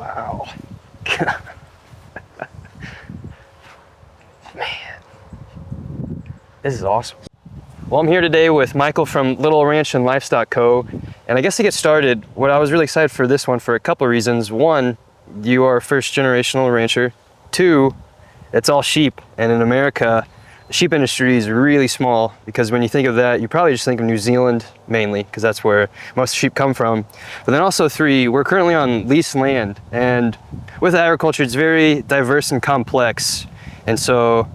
Wow. Man, this is awesome. Well, I'm here today with Michael from Little Ranch and Livestock Co. And I guess to get started, what I was really excited for this one for a couple of reasons. One, you are a first generational rancher. Two, it's all sheep. And in America, the sheep industry is really small, because when you think of that, you probably just think of New Zealand mainly, because that's where most sheep come from. But then also three, we're currently on leased land. And with agriculture, it's very diverse and complex. And so,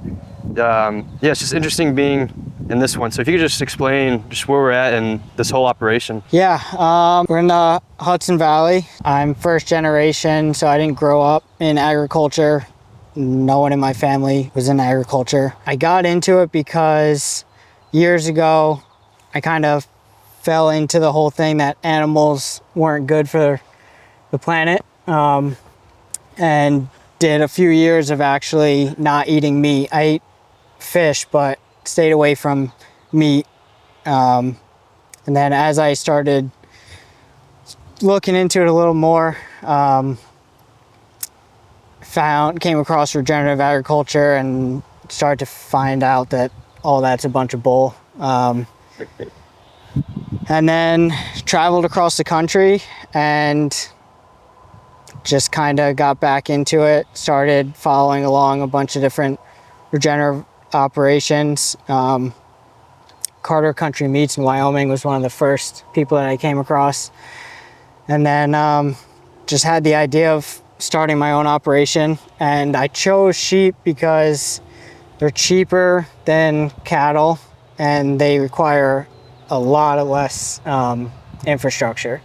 yeah, it's just interesting being in this one. So if you could just explain just where we're at in this whole operation. Yeah, we're in the Hudson Valley. I'm first generation, so I didn't grow up in agriculture. No one in my family was in agriculture. I got into it because years ago, I kind of fell into the whole thing that animals weren't good for the planet, and did a few years of actually not eating meat. I ate fish, but stayed away from meat. And then as I started looking into it a little more, came across regenerative agriculture and started to find out that all that's a bunch of bull. And then traveled across the country and just kind of got back into it, started following along a bunch of different regenerative operations. Carter Country Meats in Wyoming was one of the first people that I came across. And then just had the idea of starting my own operation. And I chose sheep because they're cheaper than cattle and they require a lot of less infrastructure.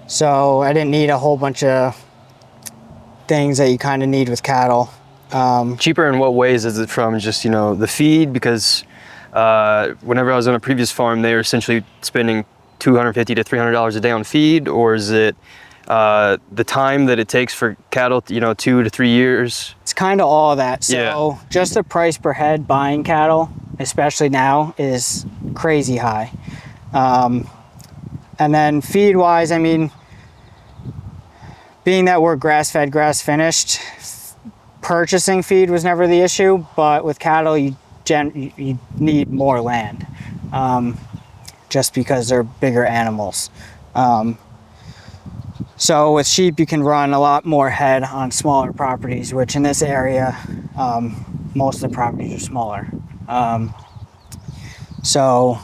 So I didn't need a whole bunch of things that you kind of need with cattle. Cheaper in what ways? Is it from just, the feed? Because whenever I was on a previous farm, they were essentially spending $250 to $300 a day on feed. Or is it the time that it takes for cattle, 2 to 3 years? It's kind of all of that. So yeah. Just the price per head buying cattle, especially now, is crazy high. And then feed wise, I mean, being that we're grass-fed, grass-finished, purchasing feed was never the issue, but with cattle, you need more land, just because they're bigger animals. So with sheep, you can run a lot more head on smaller properties, which in this area, most of the properties are smaller. So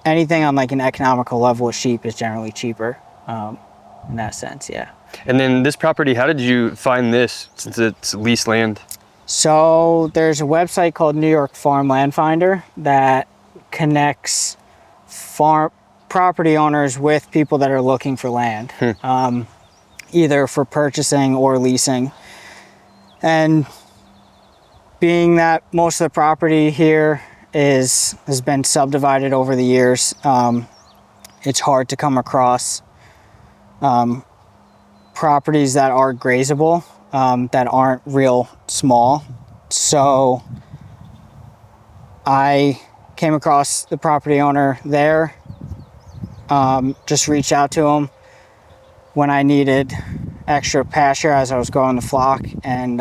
anything on like an economical level with sheep is generally cheaper, in that sense, yeah. And then this property, how did you find this, since it's leased land? So there's a website called New York Farm Land Finder that connects property owners with people that are looking for land, either for purchasing or leasing. And being that most of the property here has been subdivided over the years, it's hard to come across properties that are grazable, that aren't real small. So I came across the property owner there, just reached out to him when I needed extra pasture as I was growing the flock, and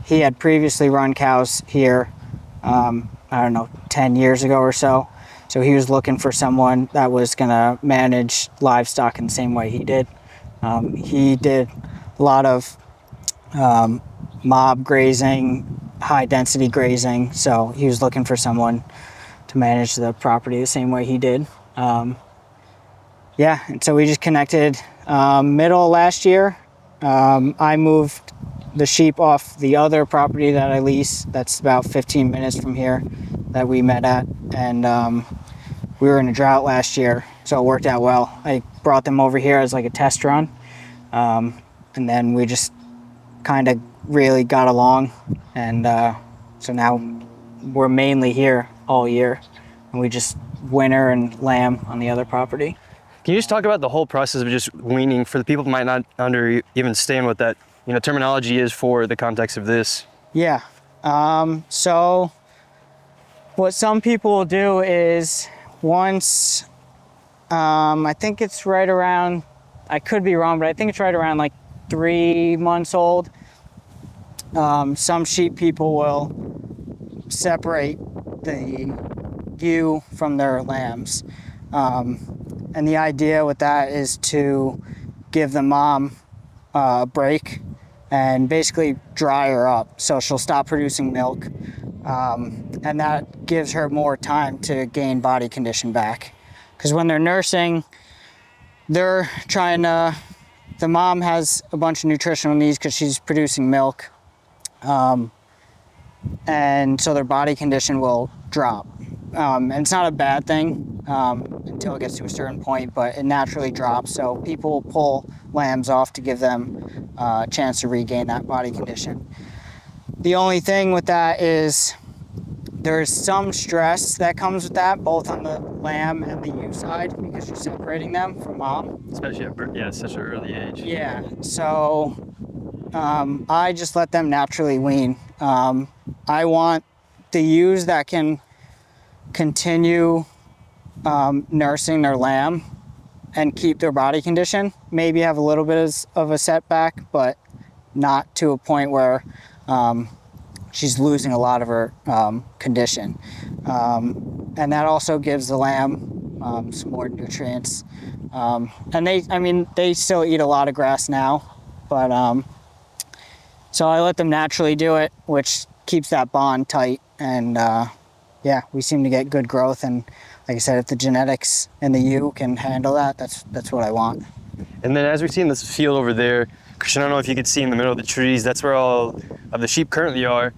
he had previously run cows here, I don't know, 10 years ago or so. So he was looking for someone that was gonna manage livestock in the same way he did. He did a lot of mob grazing, high density grazing, so he was looking for someone to manage the property the same way he did. Yeah, and so we just connected middle of last year. I moved the sheep off the other property that I lease, that's about 15 minutes from here, that we met at, and we were in a drought last year, so it worked out well. I brought them over here as like a test run, and then we just kind of really got along, and so now we're mainly here all year, and we just winter and lamb on the other property. Can you just talk about the whole process of just weaning, for the people who might not even understand what that terminology is for the context of this? Yeah. So what some people will do is, once I think it's right around, I could be wrong, but I think it's right around like 3 months old. Some sheep people will separate the ewe from their lambs. And the idea with that is to give the mom a break and basically dry her up so she'll stop producing milk. And that gives her more time to gain body condition back. Because when they're nursing, they're trying to, the mom has a bunch of nutritional needs because she's producing milk. And so their body condition will drop. And it's not a bad thing until it gets to a certain point, but it naturally drops. So people will pull lambs off to give them a chance to regain that body condition. The only thing with that is there's some stress that comes with that, both on the lamb and the ewe side, because you're separating them from mom. Especially at such an early age. Yeah, so I just let them naturally wean. I want the ewes that can continue nursing their lamb and keep their body condition. Maybe have a little bit of a setback, but not to a point where she's losing a lot of her condition. And that also gives the lamb some more nutrients. And they still eat a lot of grass now, but so I let them naturally do it, which keeps that bond tight. And yeah, we seem to get good growth. And like I said, if the genetics and the ewe can handle that, that's what I want. And then as we see in this field over there, Christian, I don't know if you could see in the middle of the trees, that's where all of the sheep currently are.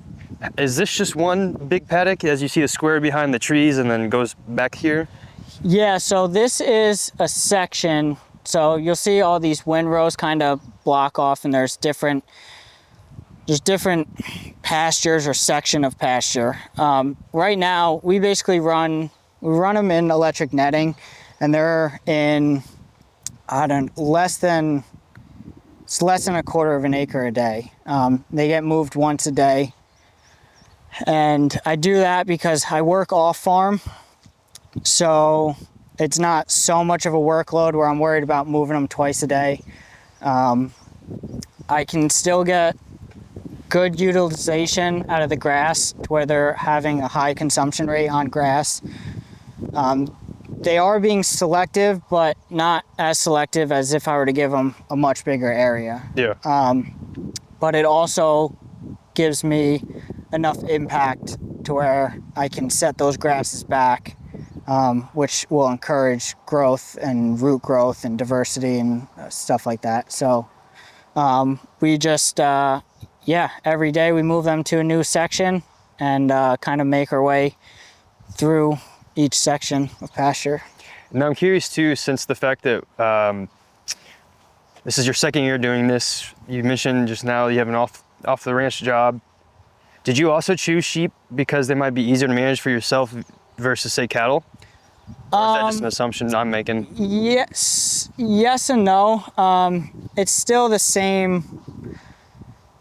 Is this just one big paddock as you see the square behind the trees and then goes back here? Yeah, so this is a section. So you'll see all these windrows kind of block off, and there's different pastures or section of pasture. Right now, we basically run them in electric netting, and they're in, less than a quarter of an acre a day. They get moved once a day. And I do that because I work off farm. So it's not so much of a workload where I'm worried about moving them twice a day. I can still get good utilization out of the grass to where they're having a high consumption rate on grass. They are being selective, but not as selective as if I were to give them a much bigger area. Yeah. But it also gives me enough impact to where I can set those grasses back, which will encourage growth and root growth and diversity and stuff like that. So we just, every day we move them to a new section and kind of make our way through each section of pasture. Now I'm curious too, since the fact that this is your second year doing this, you mentioned just now you have an off the ranch job. Did you also choose sheep because they might be easier to manage for yourself versus say cattle? Or is that just an assumption I'm making? Yes and no. It's still the same.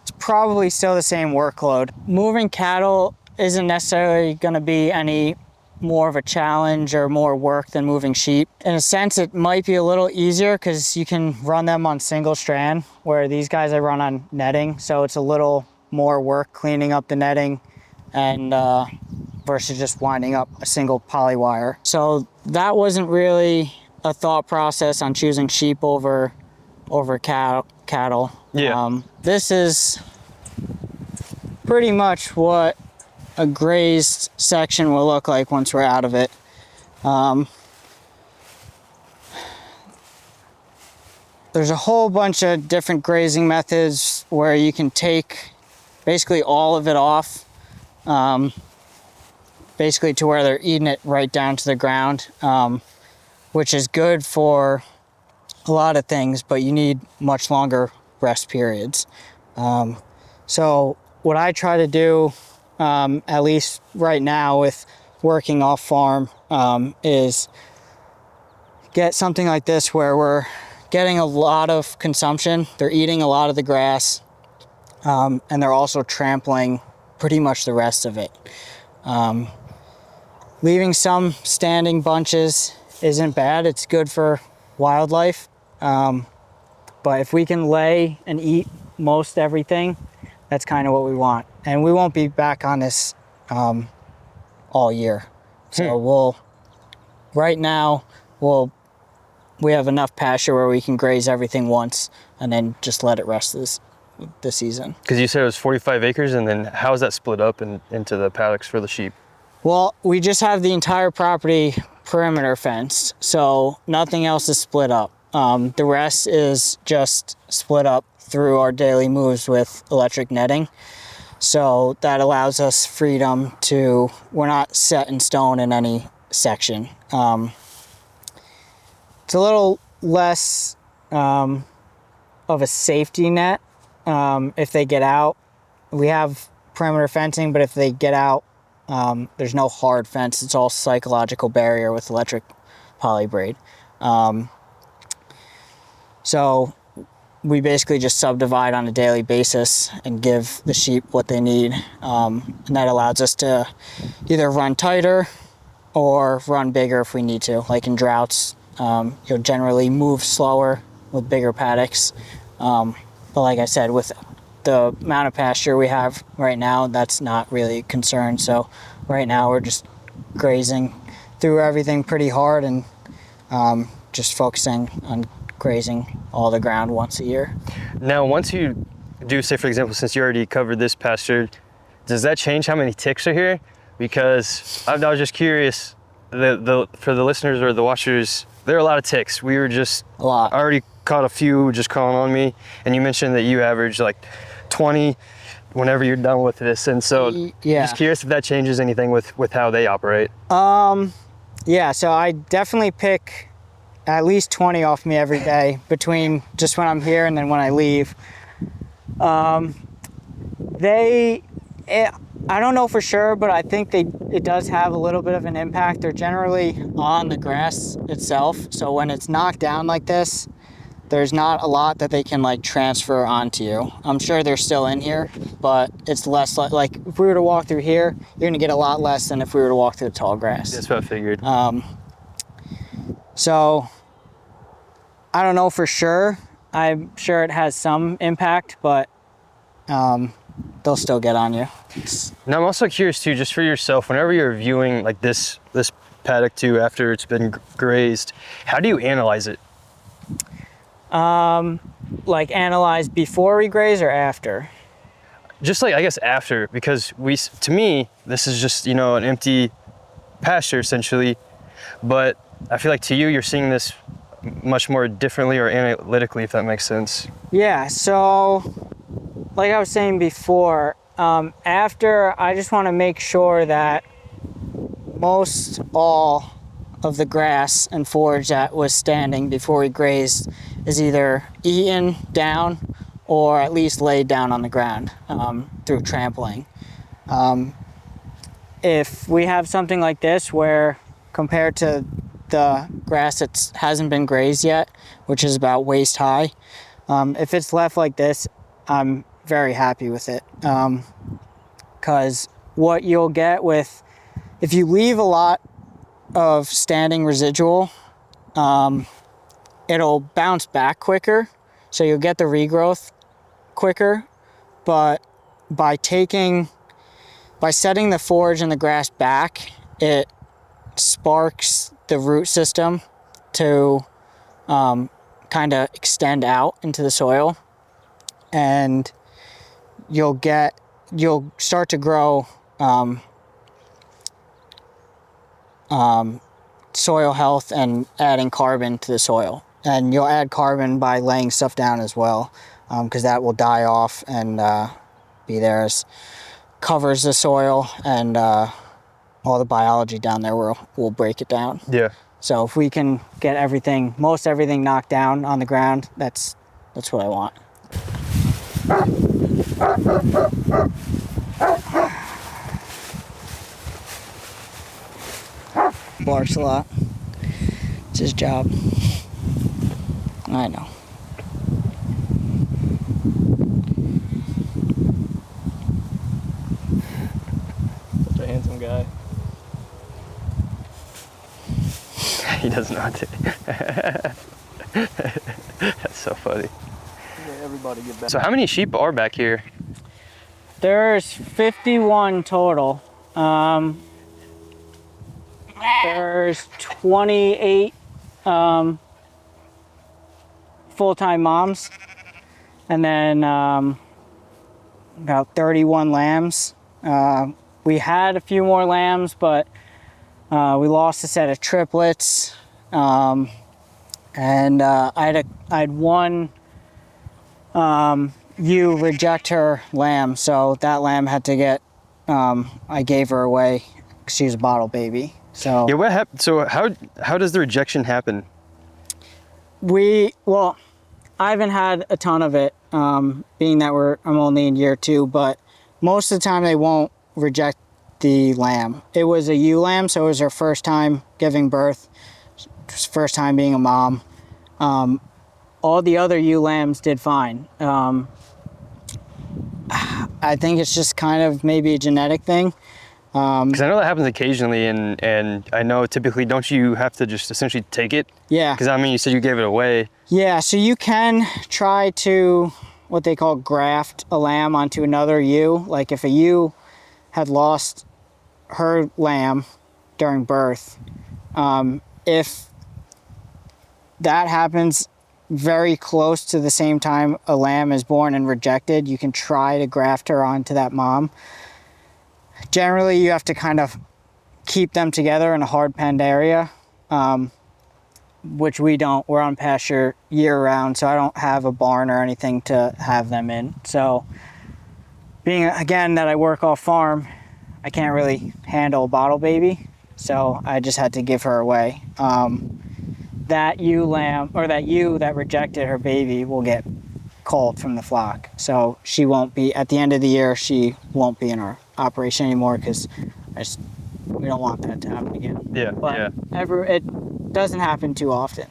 It's probably still the same workload. Moving cattle isn't necessarily going to be any more of a challenge or more work than moving sheep. In a sense, it might be a little easier because you can run them on single strand, where these guys I run on netting, so it's a little more work cleaning up the netting and versus just winding up a single poly wire. So that wasn't really a thought process on choosing sheep over cattle. Yeah. This is pretty much what a grazed section will look like once we're out of it. There's a whole bunch of different grazing methods where you can take basically all of it off, basically to where they're eating it right down to the ground, which is good for a lot of things, but you need much longer rest periods. So what I try to do, at least right now with working off farm, is get something like this where we're getting a lot of consumption. They're eating a lot of the grass, and they're also trampling pretty much the rest of it. Leaving some standing bunches isn't bad. It's good for wildlife. But if we can lay and eat most everything, that's kind of what we want. And we won't be back on this all year. So right now, we have enough pasture where we can graze everything once and then just let it rest this season. Because you said it was 45 acres, and then how is that split up into the paddocks for the sheep? Well, we just have the entire property perimeter fenced, so nothing else is split up. The rest is just split up through our daily moves with electric netting. So that allows us freedom we're not set in stone in any section. It's a little less of a safety net if they get out. We have perimeter fencing, but if they get out, there's no hard fence. It's all psychological barrier with electric poly braid. So we basically just subdivide on a daily basis and give the sheep what they need. And that allows us to either run tighter or run bigger if we need to. Like in droughts, you'll generally move slower with bigger paddocks. But like I said, with the amount of pasture we have right now, that's not really a concern. So right now we're just grazing through everything pretty hard and just focusing on grazing all the ground once a year. Now, once you do, say for example, since you already covered this pasture, does that change how many ticks are here? Because I was just curious, for the listeners or the watchers, there are a lot of ticks. We were just already caught a few just crawling on me, and you mentioned that you average like 20 whenever you're done with this, and so just curious if that changes anything with how they operate. Yeah, so I definitely pick at least 20 off me every day between just when I'm here and then when I leave. I don't know for sure, but I think it does have a little bit of an impact. They're generally on the grass itself, so when it's knocked down like this, there's not a lot that they can like transfer onto you. I'm sure they're still in here, but it's less like if we were to walk through here, you're gonna get a lot less than if we were to walk through the tall grass. That's what I figured. So I don't know for sure. I'm sure it has some impact, but they'll still get on you. Now I'm also curious too, just for yourself, whenever you're viewing like this paddock too after it's been grazed, how do you analyze it? Like analyze before we graze or after? Just like, I guess after, because to me, this is just, an empty pasture essentially, but I feel like to you, you're seeing this much more differently or analytically, if that makes sense. Yeah, so like I was saying before, after, I just want to make sure that most all of the grass and forage that was standing before we grazed is either eaten down or at least laid down on the ground through trampling. If we have something like this where compared to the grass that hasn't been grazed yet, which is about waist high, if it's left like this, I'm very happy with it. Because what you'll get if you leave a lot of standing residual, it'll bounce back quicker, so you'll get the regrowth quicker. But by setting the forage and the grass back, it sparks the root system to kind of extend out into the soil, and you'll start to grow soil health and adding carbon to the soil. And you'll add carbon by laying stuff down as well, because that will die off and be there as covers the soil, and all the biology down there will break it down. Yeah. So if we can get most everything knocked down on the ground, that's what I want. Barks a lot. It's his job. I know. Such a handsome guy. He doesn't know to. That's so funny. Everybody get back. So how many sheep are back here? There's 51 total. There's 28 full-time moms, and then about 31 lambs. We had a few more lambs, but we lost a set of triplets, and I had one ewe reject her lamb, so that lamb had to get. I gave her away. She's a bottle baby. So Yeah, what happened? So how does the rejection happen? Well, I haven't had a ton of it, being that I'm only in year 2, but most of the time they won't reject the lamb. It was a ewe lamb, so it was her first time giving birth, first time being a mom. All the other ewe lambs did fine. I think it's just kind of maybe a genetic thing. Because I know that happens occasionally, and I know typically, don't you have to just essentially take it? Yeah. Because I mean, you said you gave it away. Yeah, so you can try to, what they call graft a lamb onto another ewe. Like if a ewe had lost her lamb during birth, if that happens very close to the same time a lamb is born and rejected, you can try to graft her onto that mom. Generally, you have to kind of keep them together in a hard penned area, which we don't. We're on pasture year round, so I don't have a barn or anything to have them in. So being, again, that I work off farm, I can't really handle a bottle baby, so I just had to give her away. That ewe lamb, or that ewe that rejected her baby, will get culled from the flock. So she won't be, at the end of the year, she won't be in our operation anymore, because we don't want that to happen again. Yeah, But yeah. it doesn't happen too often.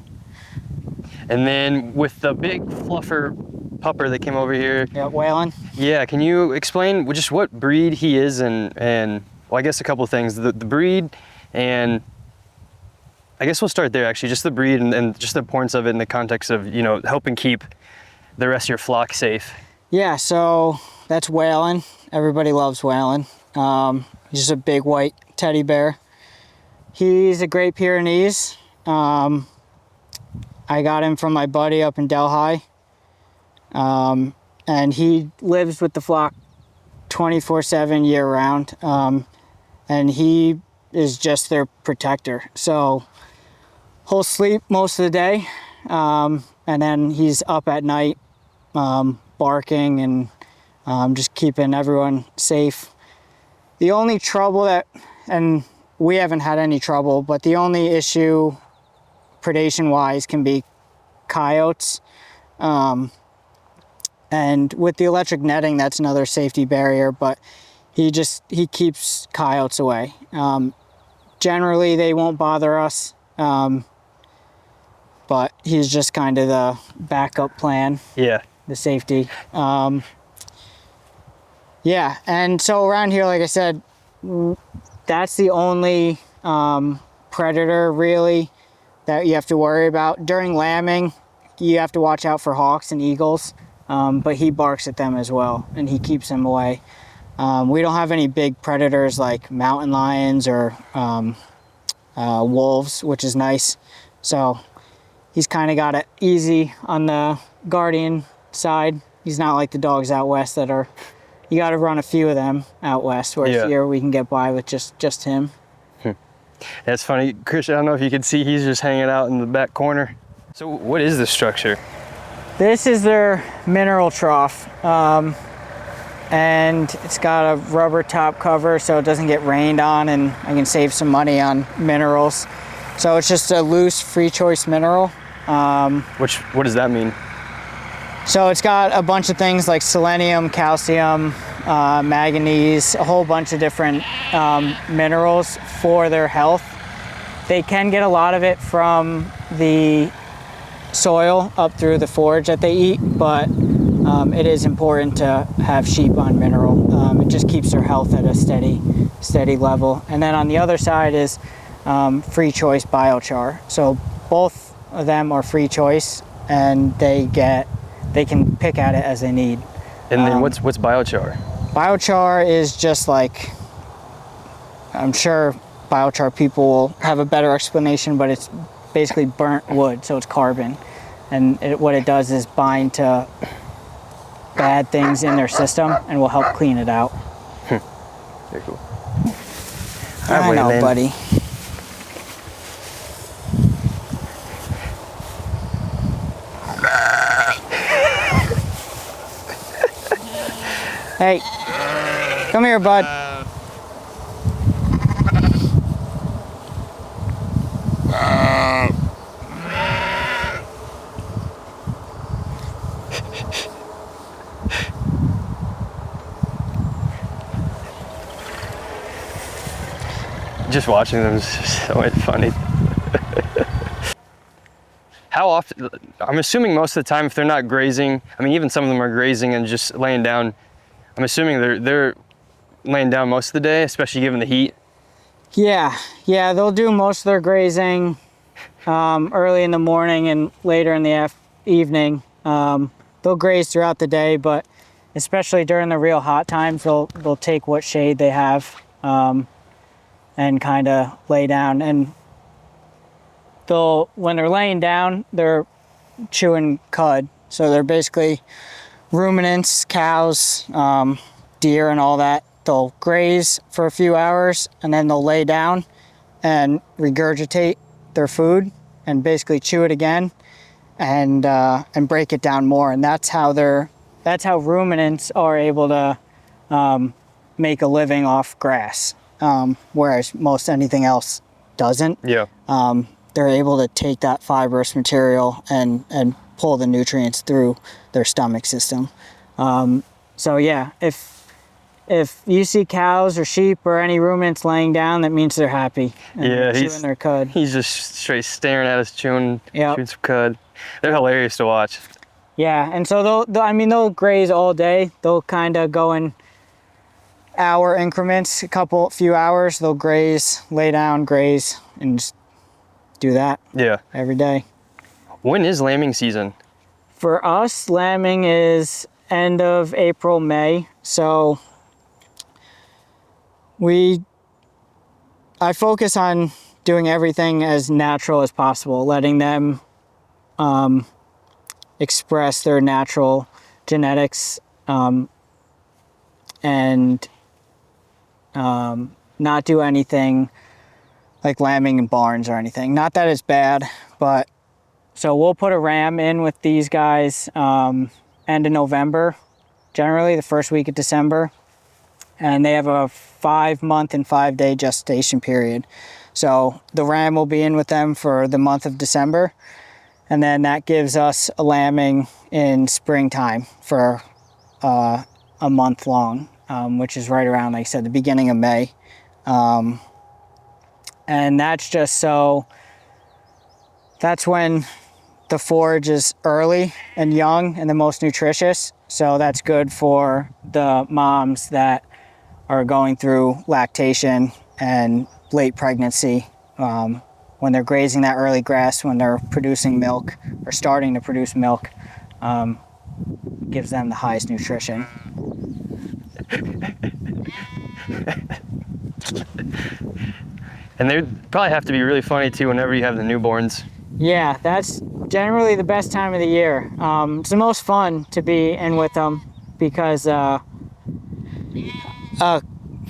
And then with the big fluffer pupper that came over here. Yeah, Waylon. Yeah, can you explain just what breed he is and well, I guess a couple of things. The breed, and I guess we'll start there actually, just the breed and just the importance of it in the context of, you know, helping keep the rest of your flock safe. Yeah, so that's Waylon. Everybody loves Waylon. He's just a big white teddy bear. He's a Great Pyrenees. I got him from my buddy up in Delhi. And he lives with the flock 24/7 year round. And he is just their protector. So he'll sleep most of the day. And then he's up at night, barking and just keeping everyone safe. The only trouble and we haven't had any trouble, but the only issue predation-wise can be coyotes. And with the electric netting, that's another safety barrier, but he keeps coyotes away. Generally, they won't bother us, but he's just kind of the backup plan. Yeah. The safety. Yeah, and so around here, like I said, that's the only predator really that you have to worry about. During lambing, you have to watch out for hawks and eagles, but he barks at them as well, and he keeps them away. We don't have any big predators like mountain lions or wolves, which is nice. So he's kind of got it easy on the guardian side. He's not like the dogs out west that are, you got to run a few of them out west, whereas here we can get by with just him. That's funny. Chris, I don't know if you can see, he's just hanging out in the back corner. So what is this structure? This is their mineral trough. And it's got a rubber top cover so it doesn't get rained on, and I can save some money on minerals. So it's just a loose free choice mineral. What does that mean? So it's got a bunch of things like selenium, calcium, manganese, a whole bunch of different minerals for their health. They can get a lot of it from the soil up through the forage that they eat, but it is important to have sheep on mineral. It just keeps their health at a steady level. And then on the other side is free choice biochar. So both of them are free choice, and they can pick at it as they need. And then what's biochar? Biochar is just like, I'm sure biochar people will have a better explanation, but it's basically burnt wood, so it's carbon. And what it does is bind to bad things in their system and will help clean it out. Very cool. I know, buddy. Hey, come here, bud. Just watching them is so funny. How often, I'm assuming most of the time if they're not grazing, I mean even some of them are grazing and just laying down, I'm assuming they're laying down most of the day, especially given the heat. Yeah, they'll do most of their grazing early in the morning and later in the evening. They'll graze throughout the day, but especially during the real hot times, they'll take what shade they have and kind of lay down. And when they're laying down, they're chewing cud. So they're basically ruminants, cows, deer, and all that. They'll graze for a few hours and then they'll lay down and regurgitate their food and basically chew it again and break it down more. And that's how ruminants are able to make a living off grass, whereas most anything else doesn't. Yeah. They're able to take that fibrous material and pull the nutrients through their stomach system. So yeah, if you see cows or sheep or any ruminants laying down, that means they're happy. And Yeah, chewing their cud. He's just straight staring at us, chewing some cud. They're hilarious to watch. Yeah, and so they'll graze all day. They'll kind of go in hour increments, few hours. They'll graze, lay down, graze, and just do that. Yeah. Every day. When is lambing season? For us, lambing is end of April, May. So I focus on doing everything as natural as possible, letting them express their natural genetics and not do anything like lambing in barns or anything. Not that it's bad, but so we'll put a ram in with these guys end of November, generally the first week of December. And they have a 5-month and 5-day gestation period. So the ram will be in with them for the month of December. And then that gives us a lambing in springtime for a month long, which is right around, like I said, the beginning of May. And that's just so, that's when the forage is early and young and the most nutritious. So that's good for the moms that are going through lactation and late pregnancy. When they're grazing that early grass, when they're producing milk or starting to produce milk, gives them the highest nutrition. And they probably have to be really funny too whenever you have the newborns. Yeah, that's generally the best time of the year. It's the most fun to be in with them because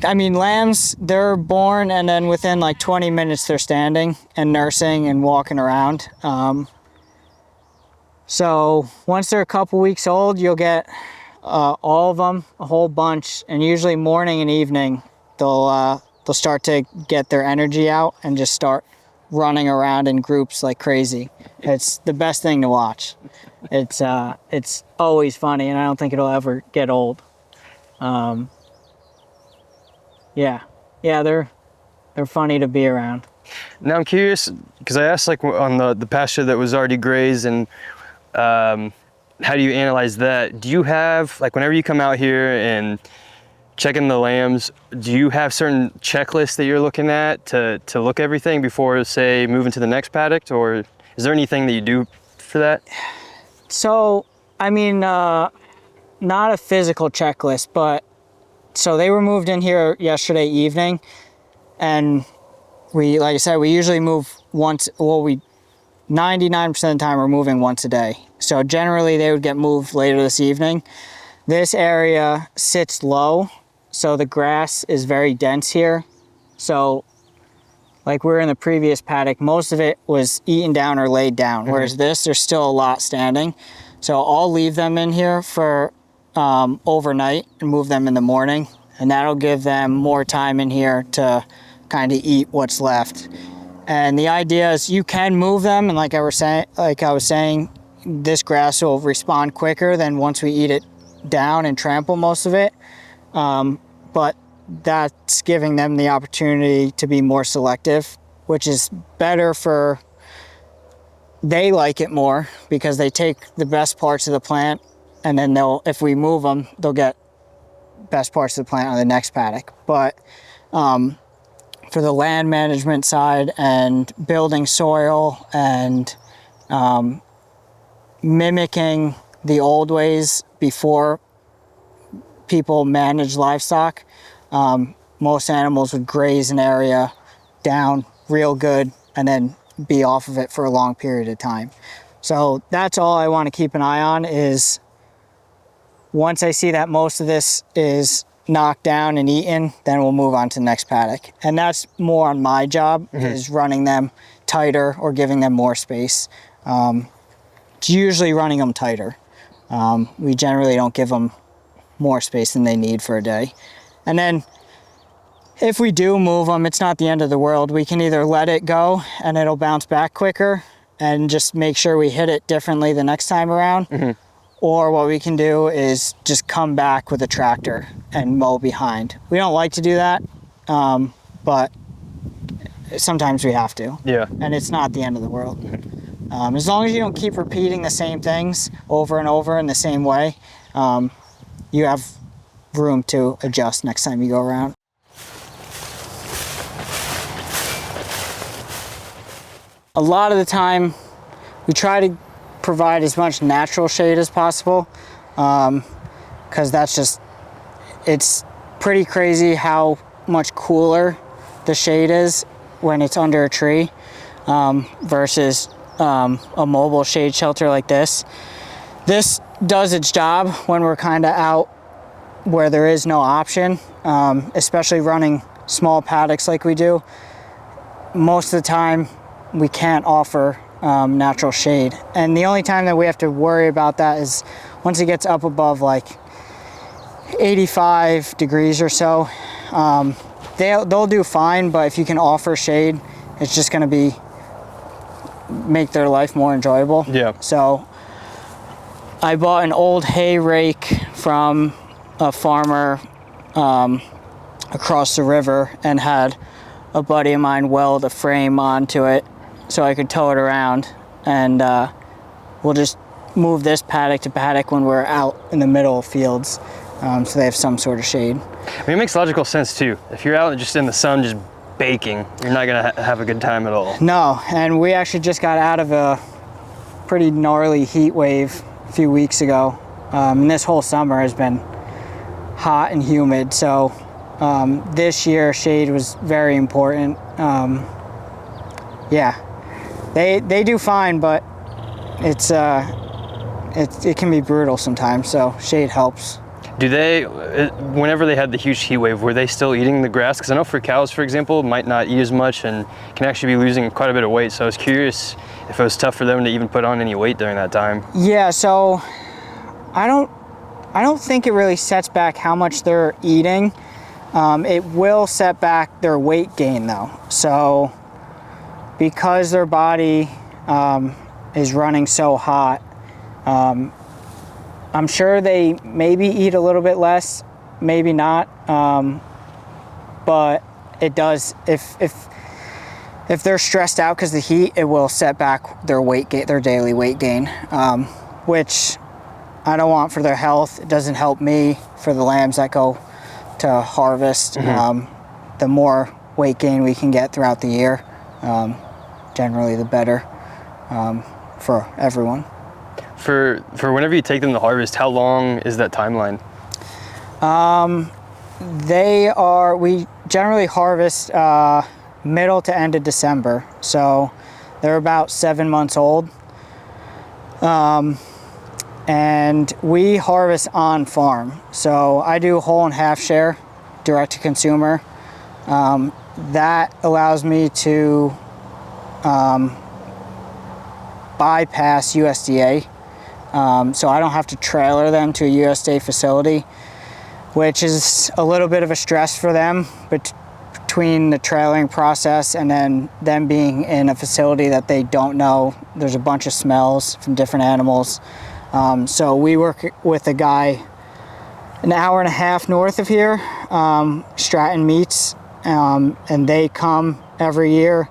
I mean, lambs, they're born and then within like 20 minutes they're standing and nursing and walking around. So once they're a couple weeks old, you'll get all of them, a whole bunch, and usually morning and evening they'll start to get their energy out and just start running around in groups like crazy. It's the best thing to watch. It's always funny, and I don't think it'll ever get old. Yeah, they're funny to be around. Now I'm curious, because I asked like on the pasture that was already grazed, and how do you analyze that? Do you have, like whenever you come out here and checking the lambs, do you have certain checklists that you're looking at to look everything before, say, moving to the next paddock, or is there anything that you do for that? So, I mean, not a physical checklist, but so they were moved in here yesterday evening, and like I said, we usually move once. Well, 99% of the time we're moving once a day. So generally they would get moved later this evening. This area sits low, so the grass is very dense here. So like we're in the previous paddock, most of it was eaten down or laid down, whereas this, there's still a lot standing. So I'll leave them in here for overnight and move them in the morning, and that'll give them more time in here to kind of eat what's left. And the idea is you can move them, and like I was saying, this grass will respond quicker than once we eat it down and trample most of it. But that's giving them the opportunity to be more selective, which is better they like it more because they take the best parts of the plant, and then if we move them, they'll get best parts of the plant on the next paddock. But for the land management side and building soil and mimicking the old ways before people manage livestock, most animals would graze an area down real good and then be off of it for a long period of time. So that's all I want to keep an eye on, is once I see that most of this is knocked down and eaten, then we'll move on to the next paddock. And that's more on my job, is running them tighter or giving them more space. It's usually running them tighter. We generally don't give them more space than they need for a day. And then if we do move them, it's not the end of the world. We can either let it go and it'll bounce back quicker and just make sure we hit it differently the next time around. Or what we can do is just come back with a tractor and mow behind. We don't like to do that, but sometimes we have to. Yeah. And it's not the end of the world. As long as you don't keep repeating the same things over and over in the same way, you have room to adjust next time you go around. A lot of the time, we try to provide as much natural shade as possible, because it's pretty crazy how much cooler the shade is when it's under a tree versus a mobile shade shelter like this. This does its job when we're kind of out where there is no option, especially running small paddocks like we do. Most of the time we can't offer natural shade, and the only time that we have to worry about that is once it gets up above like 85 degrees or so. They'll do fine, but if you can offer shade, it's just going to make their life more enjoyable. Yeah. So I bought an old hay rake from a farmer across the river and had a buddy of mine weld a frame onto it so I could tow it around, and we'll just move this paddock to paddock when we're out in the middle of fields, so they have some sort of shade. I mean, it makes logical sense too. If you're out just in the sun just baking, you're not gonna have a good time at all. No, and we actually just got out of a pretty gnarly heat wave a few weeks ago, and this whole summer has been hot and humid, so this year shade was very important. Yeah, they do fine, but it can be brutal sometimes, so shade helps. Do they, whenever they had the huge heat wave, were they still eating the grass? Because I know for cows, for example, might not eat as much and can actually be losing quite a bit of weight. So I was curious if it was tough for them to even put on any weight during that time. Yeah, so I don't think it really sets back how much they're eating. It will set back their weight gain though. So because their body is running so hot, I'm sure they maybe eat a little bit less, maybe not, but it does, if they're stressed out because of the heat, it will set back their their daily weight gain, which I don't want for their health. It doesn't help me for the lambs that go to harvest. The more weight gain we can get throughout the year, generally the better for everyone. For whenever you take them to harvest, how long is that timeline? We generally harvest middle to end of December, so they're about 7 months old. And we harvest on farm. So I do whole and half share, direct to consumer. That allows me to bypass USDA. So I don't have to trailer them to a USDA facility, which is a little bit of a stress for them, but between the trailering process and then them being in a facility that they don't know. There's a bunch of smells from different animals. So we work with a guy an hour and a half north of here, Stratton Meats, and they come every year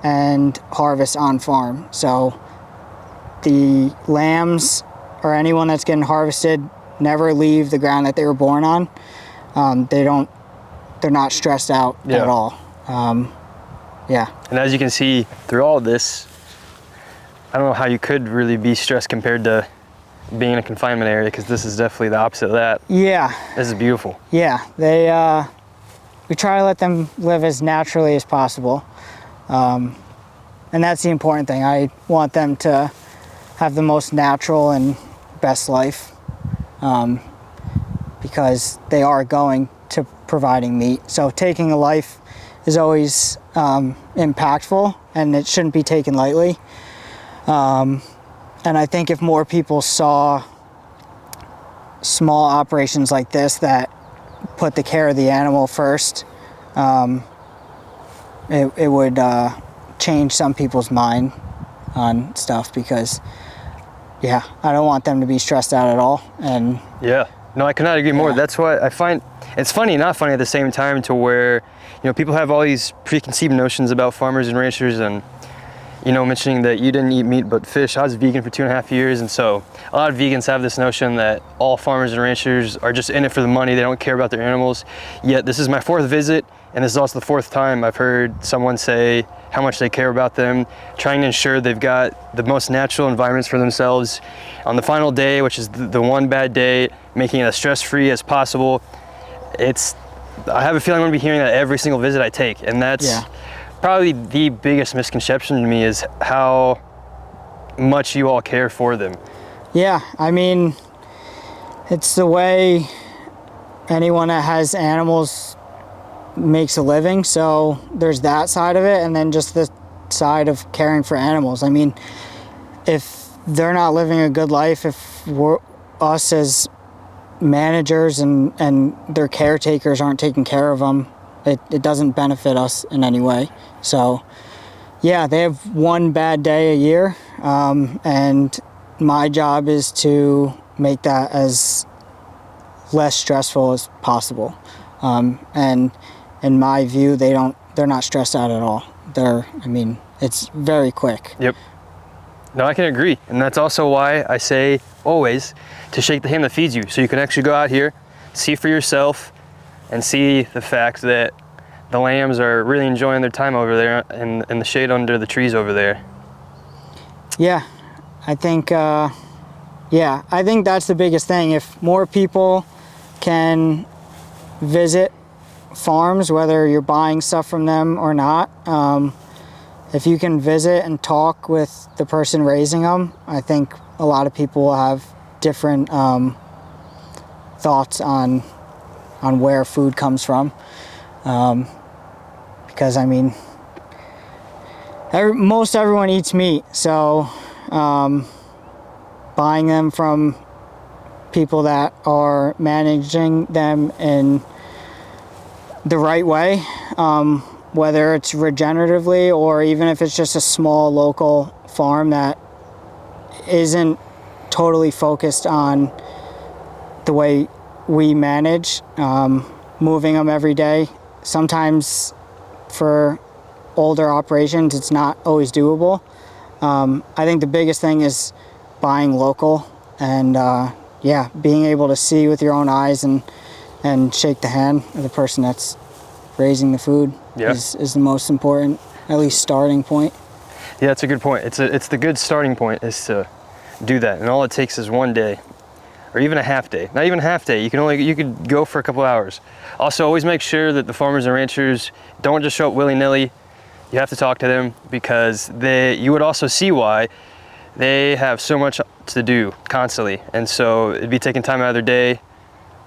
and harvest on farm. So the lambs or anyone that's getting harvested never leave the ground that they were born on. They're not stressed out at all. Yeah. And as you can see through all of this, I don't know how you could really be stressed compared to being in a confinement area, because this is definitely the opposite of that. Yeah. This is beautiful. Yeah. We try to let them live as naturally as possible. And that's the important thing. I want them to have the most natural and best life, because they are going to providing meat. So taking a life is always impactful, and it shouldn't be taken lightly. And I think if more people saw small operations like this that put the care of the animal first, it would change some people's mind on stuff, because I don't want them to be stressed out at all. And yeah, no, I could not agree more. That's why I find it's funny, not funny at the same time, to where, people have all these preconceived notions about farmers and ranchers, and mentioning that you didn't eat meat but fish. I was vegan for 2.5 years, and so a lot of vegans have this notion that all farmers and ranchers are just in it for the money. They don't care about their animals. Yet this is my 4th visit, and this is also the 4th time I've heard someone say how much they care about them, trying to ensure they've got the most natural environments for themselves. On the final day, which is the one bad day, making it as stress-free as possible. I have a feeling I'm gonna be hearing that every single visit I take, and that's probably the biggest misconception to me, is how much you all care for them. Yeah, I mean, it's the way anyone that has animals makes a living. So there's that side of it, and then just the side of caring for animals. I mean, if they're not living a good life, if us as managers and their caretakers aren't taking care of them, it doesn't benefit us in any way. So yeah, they have one bad day a year, and my job is to make that as less stressful as possible. And in my view, they're not stressed out at all. It's very quick. Yep. No, I can agree. And that's also why I say always to shake the hand that feeds you, so you can actually go out here, see for yourself, and see the fact that the lambs are really enjoying their time over there in the shade under the trees over there. Yeah, I think that's the biggest thing. If more people can visit farms, whether you're buying stuff from them or not, if you can visit and talk with the person raising them, I think a lot of people will have different thoughts on where food comes from. Because most everyone eats meat, so buying them from people that are managing them in the right way, whether it's regeneratively or even if it's just a small local farm that isn't totally focused on the way we manage, moving them every day. Sometimes for older operations, it's not always doable. I think the biggest thing is buying local and being able to see with your own eyes and and shake the hand of the person that's raising the food is the most important, at least starting point. Yeah, that's a good point. It's the good starting point is to do that, and all it takes is one day, or even a half day. Not even a half day. You could go for a couple hours. Also, always make sure that the farmers and ranchers don't just show up willy-nilly. You have to talk to them, because you would also see why they have so much to do constantly, and so it'd be taking time out of their day.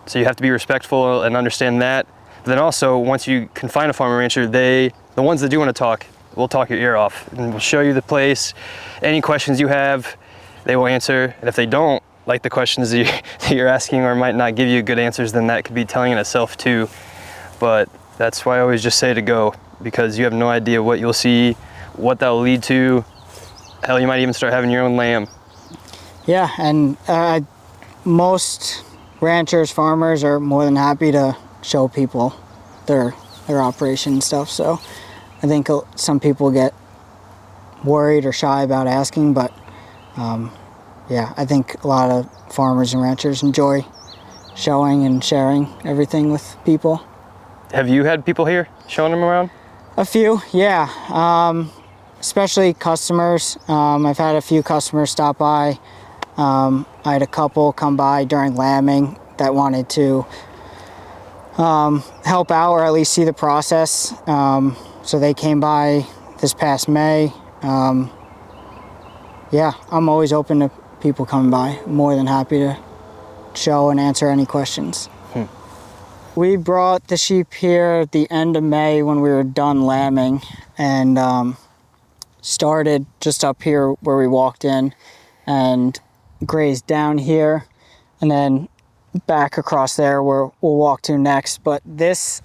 So you have to be respectful and understand that. But then also, once you can find a farmer rancher, the ones that do want to talk, will talk your ear off and will show you the place. Any questions you have, they will answer. And if they don't like the questions that you're asking, or might not give you good answers, then that could be telling in itself too. But that's why I always just say to go, because you have no idea what you'll see, what that will lead to. Hell, you might even start having your own lamb. Yeah, and most ranchers, farmers are more than happy to show people their operation and stuff. So I think some people get worried or shy about asking, but yeah, I think a lot of farmers and ranchers enjoy showing and sharing everything with people. Have you had people here showing them around? A few, yeah. Especially customers. I've had a few customers stop by. I had a couple come by during lambing that wanted to help out, or at least see the process. So they came by this past May. Yeah, I'm always open to people coming by. More than happy to show and answer any questions. We brought the sheep here at the end of May when we were done lambing, and started just up here where we walked in and grazed down here, and then back across there where we'll walk to next. But this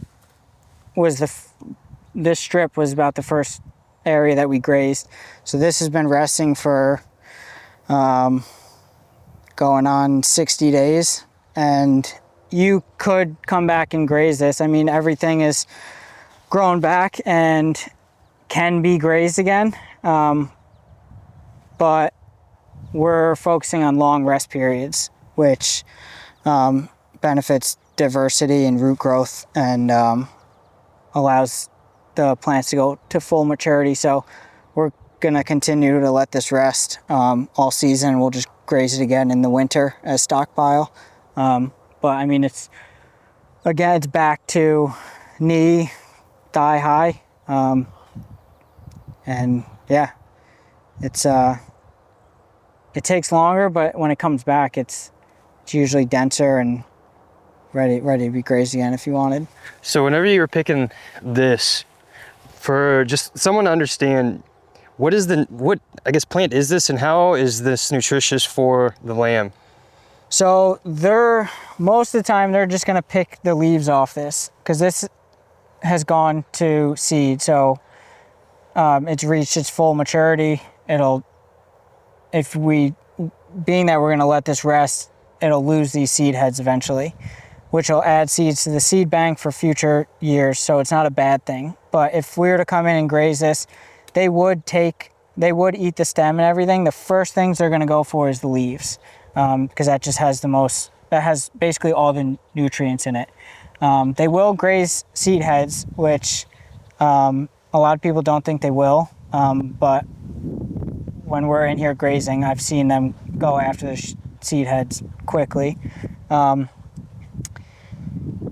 strip was about the first area that we grazed. So this has been resting for going on 60 days, and you could come back and graze this. I mean, everything is grown back and can be grazed again, but we're focusing on long rest periods, which benefits diversity and root growth, and allows the plants to go to full maturity. So we're gonna continue to let this rest all season. We'll just graze it again in the winter as stockpile. But I mean, it's back to knee, thigh high. And yeah, it takes longer, but when it comes back, it's usually denser and ready to be grazed again if you wanted. So whenever you were picking this, for just someone to understand, what I guess plant is this, and how is this nutritious for the lamb? So most of the time they're just gonna pick the leaves off this, because this has gone to seed. So it's reached its full maturity. Being that we're gonna let this rest, it'll lose these seed heads eventually, which will add seeds to the seed bank for future years. So it's not a bad thing. But if we were to come in and graze this, they would eat the stem and everything. The first things they're gonna go for is the leaves, because that just has that has basically all the nutrients in it. They will graze seed heads, which a lot of people don't think they will, but when we're in here grazing, I've seen them go after the seed heads quickly.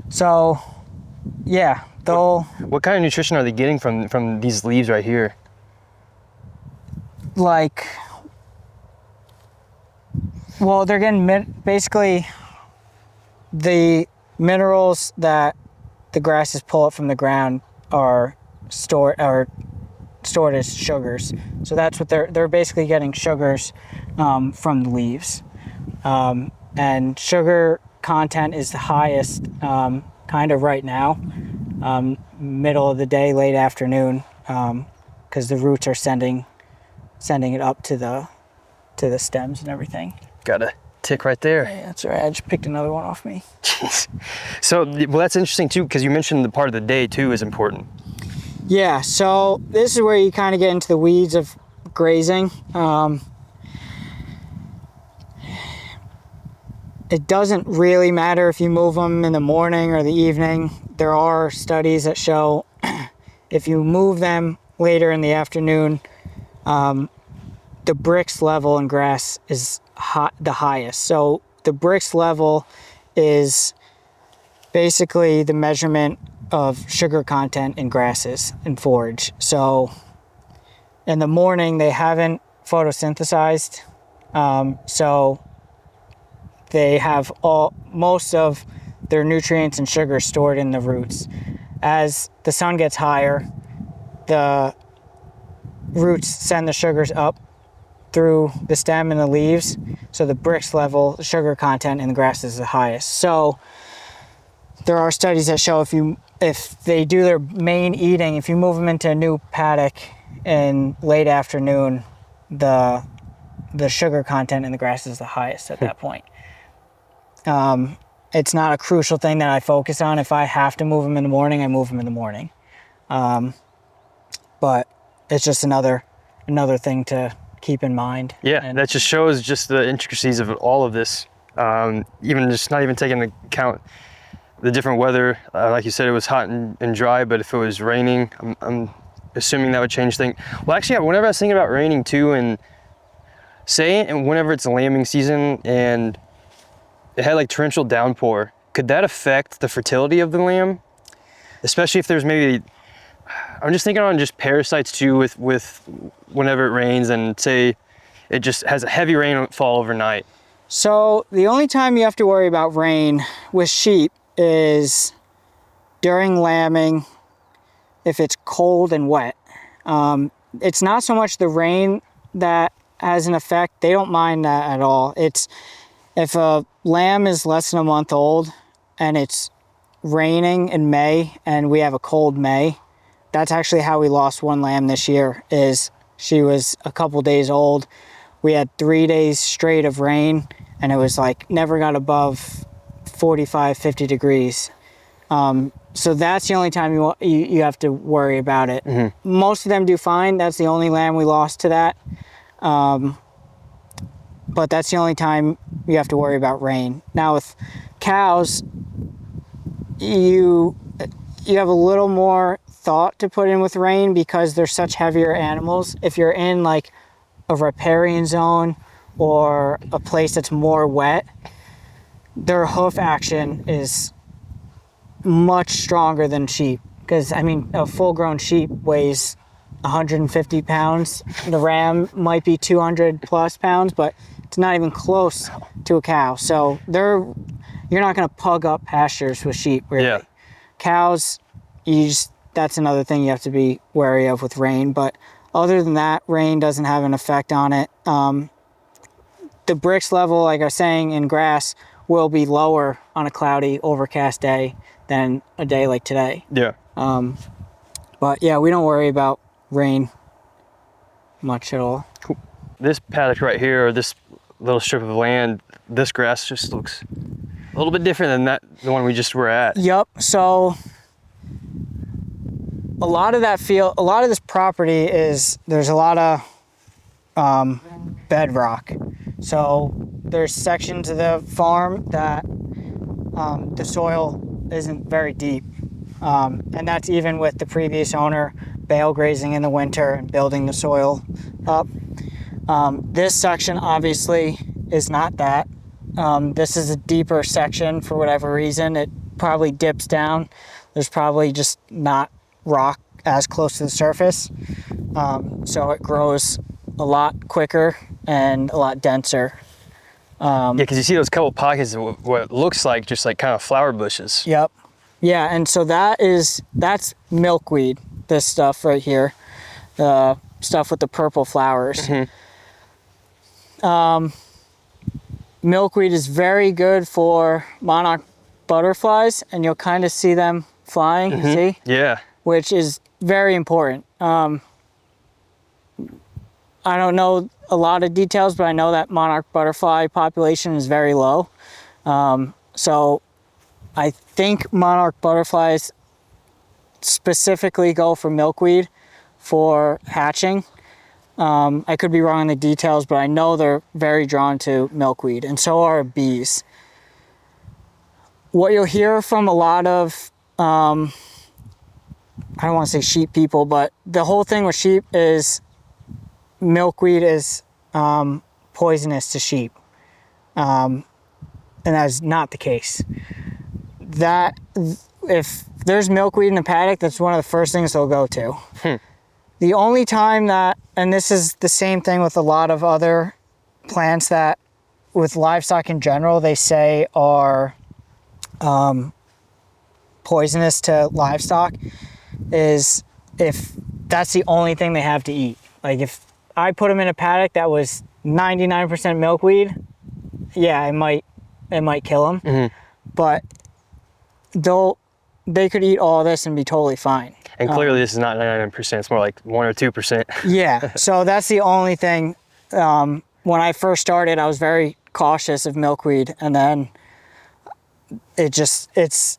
So yeah, what kind of nutrition are they getting from these leaves right here? They're getting basically the minerals that the grasses pull up from the ground are stored as sugars. So that's what they're basically getting, sugars from the leaves. And sugar content is the highest kind of right now, middle of the day, late afternoon, because the roots are sending it up to the stems and everything. Got a tick right there. Yeah, that's right. I just picked another one off me. So, well, that's interesting too, because you mentioned the part of the day too is important. Yeah, so this is where you kind of get into the weeds of grazing. it doesn't really matter if you move them in the morning or the evening. There are studies that show if you move them later in the afternoon, the Brix level in grass is the highest. So the Brix level is basically the measurement of sugar content in grasses and forage. So in the morning, they haven't photosynthesized, so they have most of their nutrients and sugar stored in the roots. As the sun gets higher, the roots send the sugars up through the stem and the leaves, so the Brix level, the sugar content in the grass is the highest. So there are studies that show if they do their main eating, if you move them into a new paddock in late afternoon, the sugar content in the grass is the highest at that point. It's not a crucial thing that I focus on. If I have to move them in the morning, I move them in the morning. But it's just another thing to keep in mind. Yeah, and that just shows just the intricacies of all of this. Even just not even taking into account the different weather. Like you said, it was hot and dry, but if it was raining, I'm assuming that would change things. Well, actually, whenever I was thinking about raining too, and whenever it's lambing season and it had like torrential downpour, could that affect the fertility of the lamb? Especially if there's maybe, I'm just thinking on just parasites too with whenever it rains and say it just has a heavy rainfall overnight. So the only time you have to worry about rain with sheep is during lambing, if it's cold and wet. It's not so much the rain that has an effect. They don't mind that at all. It's if a lamb is less than a month old and it's raining in May and we have a cold May, that's actually how we lost one lamb this year. Is she was a couple days old. We had 3 days straight of rain and it was like never got above 45, 50 degrees. So that's the only time you have to worry about it. Mm-hmm. Most of them do fine. That's the only lamb we lost to that. But that's the only time you have to worry about rain. Now with cows, you have a little more thought to put in with rain because they're such heavier animals. If you're in like a riparian zone or a place that's more wet, their hoof action is much stronger than sheep. Because I mean, a full-grown sheep weighs 150 pounds. The ram might be 200 plus pounds, but it's not even close to a cow. So you're not going to pug up pastures with sheep, really. Yeah. Cows, that's another thing you have to be wary of with rain. But other than that, rain doesn't have an effect on it. The Brix level, like I was saying, in grass will be lower on a cloudy, overcast day than a day like today. Yeah. But yeah, we don't worry about rain much at all. Cool. This paddock right here, or this little strip of land, this grass just looks a little bit different than the one we just were at. Yep. So a lot of this property there's a lot of bedrock. So there's sections of the farm that the soil isn't very deep. And that's even with the previous owner bale grazing in the winter and building the soil up. This section obviously is not that. This is a deeper section for whatever reason. It probably dips down. There's probably just not rock as close to the surface. So it grows a lot quicker and a lot denser. Yeah, because you see those couple pockets of what looks like just like kind of flower bushes. Yep. Yeah, and so that's milkweed, this stuff right here, the stuff with the purple flowers. Mm-hmm. Milkweed is very good for monarch butterflies, and you'll kind of see them flying, mm-hmm. See? Yeah. Which is very important. I don't know a lot of details, but I know that monarch butterfly population is very low. So I think monarch butterflies specifically go for milkweed for hatching. I could be wrong on the details, but I know they're very drawn to milkweed, and so are bees. what you'll hear from a lot of, I don't want to say sheep people, but the whole thing with sheep is milkweed is poisonous to sheep. And that's not the case. That if there's milkweed in a paddock, that's one of the first things they'll go to. The only time that, and this is the same thing with a lot of other plants that with livestock in general, they say are poisonous to livestock, is if that's the only thing they have to eat. Like if I put them in a paddock that was 99% milkweed, yeah, it might kill them. But they could eat all this and be totally fine. And clearly this is not 99%, it's more like 1 or 2%. Yeah, so that's the only thing. When I first started, I was very cautious of milkweed, and then it's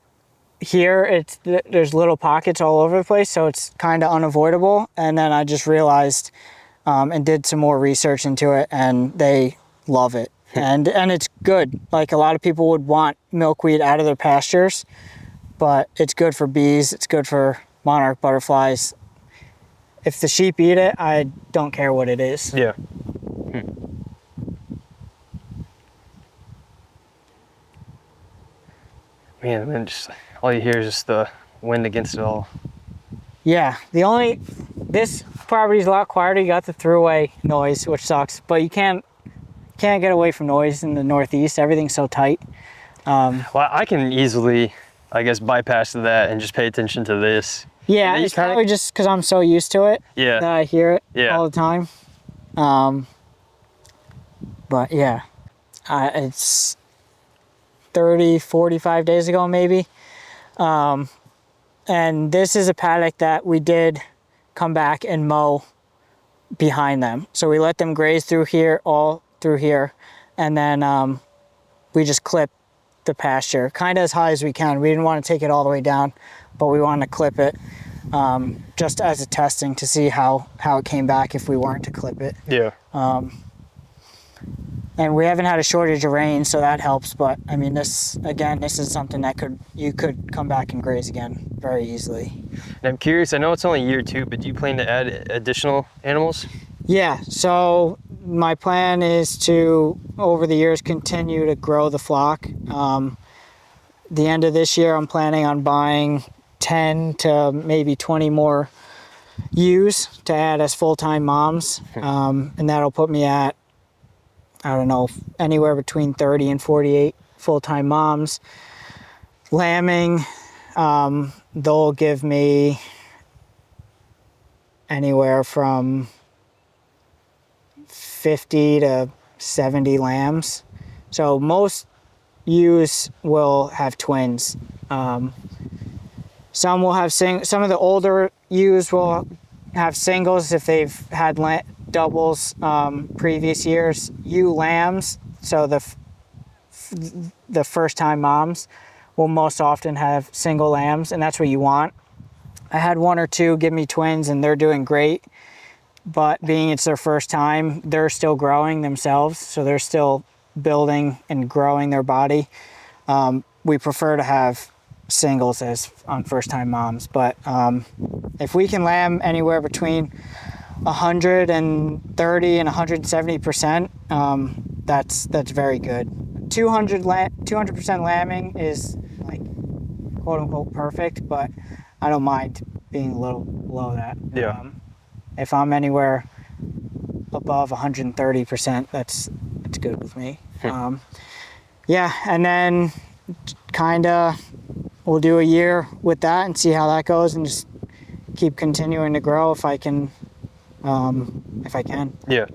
here, there's little pockets all over the place, so it's kind of unavoidable. And then I just realized and did some more research into it, and they love it. And it's good. Like a lot of people would want milkweed out of their pastures, but it's good for bees, it's good for monarch butterflies. If the sheep eat it, I don't care what it is. Yeah. Man, then just all you hear is just the wind against it all. Yeah, this property's a lot quieter. You got the throughway noise, which sucks, but you can't get away from noise in the Northeast. Everything's so tight. Well, I can easily, I guess, bypass that and just pay attention to this. Yeah, it's probably just because I'm so used to it that I hear it all the time. But yeah, it's 30, 45 days ago maybe. And this is a paddock that we did come back and mow behind them. So we let them graze through here, all through here. And then we just clipped the pasture kind of as high as we can. We didn't want to take it all the way down, but we wanted to clip it just as a testing to see how it came back if we weren't to clip it. Yeah. And we haven't had a shortage of rain, so that helps. But I mean, this is something that you could come back and graze again very easily. And I'm curious, I know it's only year 2, but do you plan to add additional animals? Yeah, so my plan is to, over the years, continue to grow the flock. The end of this year, I'm planning on buying 10 to maybe 20 more ewes to add as full-time moms. And that'll put me at, I don't know, anywhere between 30 and 48 full-time moms. Lambing, they'll give me anywhere from 50 to 70 lambs. So most ewes will have twins. Some will have some of the older ewes will have singles if they've had doubles previous years. Ewe lambs, so the first time moms will most often have single lambs, and that's what you want. I had 1 or 2 give me twins, and they're doing great. But being it's their first time, they're still growing themselves, so they're still building and growing their body. We prefer to have singles as on first-time moms, but if we can lamb anywhere between 130 and 170%, that's very good. 200% lambing is like quote-unquote perfect, but I don't mind being a little below that. Yeah. If I'm anywhere above 130%, that's good with me. Yeah, and then kind of we'll do a year with that and see how that goes, and just keep continuing to grow if I can. Yeah.